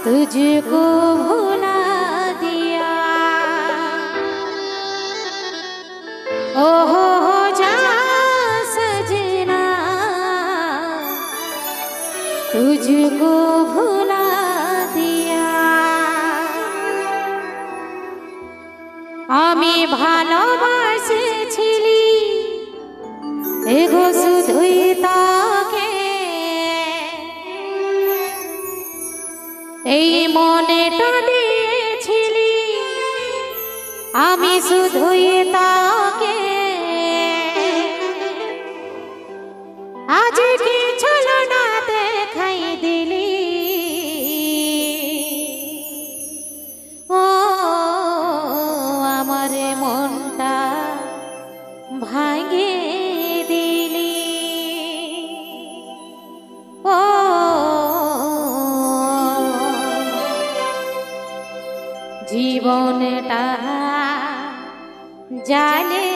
तुझको भुला दिया। ओ हो जा सजना, तुझको भुला दिया। आमी ভালোবাসেছিলি এগো শুধুই তাকে, এই মনেটা দিয়েছিলি আমি শুধুই তাকে। আজ কি ছলনা দেখাই দিলি, ও আমার মনটা ভাঙে দিলি। ও জীবনটা জালে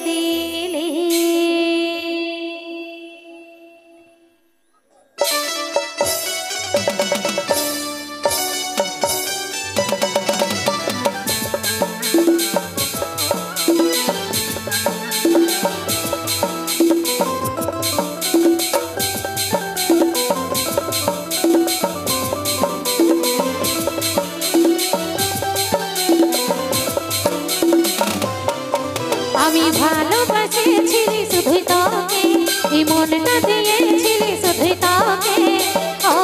দিলি। আমি ভালোবাসেছিলি শুধুই তোকে, এই মনটা দিয়েছিলি শুধুই তোকে। ও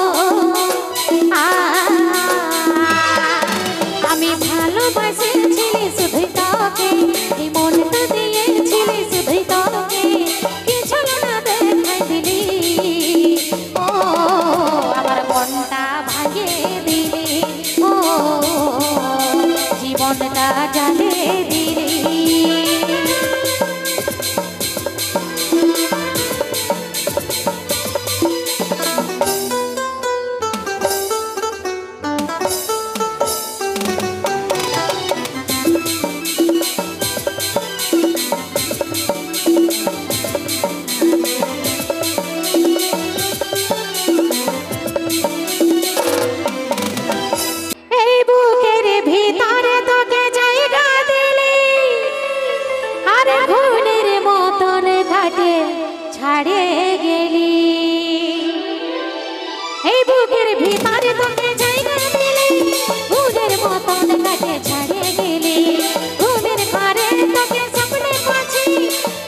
আমি ভালোবাসেছিলি শুধুই তোকে, এই মনটা দিয়েছিলি শুধুই তোকে। কি ছলনা দেখাই দিলি, ও আমার মনটা ভাঙিয়ে দিলি। ও জীবনটা জ্বালিয়ে দিলি। ছাড়ে গেলি এই বুকের ভিতরে তোকে জায়গা দিলি, ফুলের মতন কাটে ছাড়ে গেলি। ঘুমের ঘরে তোকে স্বপ্নে পাচ্ছি,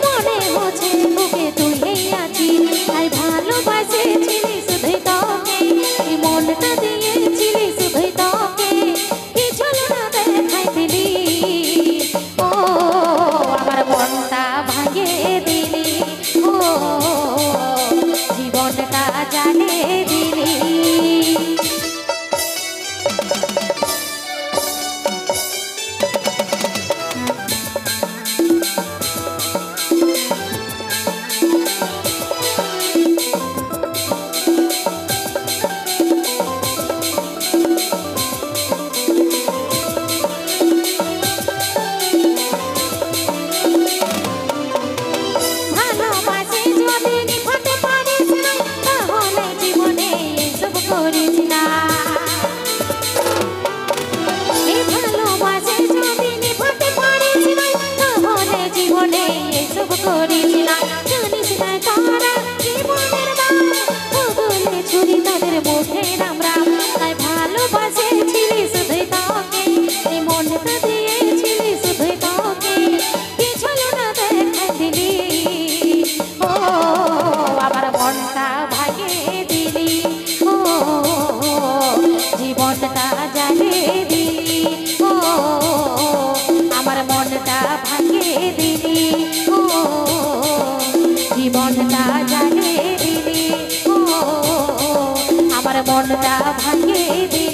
মনে হচ্ছে বুকে তুই আছিস। তাই ভালোবাসেছিলি শুধুই তোকে, এই মনটা দিয়েছিলি শুধুই তোকে। কি ছলনা দেখাই দিলি, ও আমার মনটা ভাঙিয়ে দিলি। ও জীবনটা জ্বালিয়ে দিলি। জীবনটা জ্বালিয়ে দিলি, ও আমার মনটা ভাঙিয়ে দিলি। ও জীবনটা জ্বালিয়ে দিলি, ও আমার মনটা ভাঙিয়ে দিলি।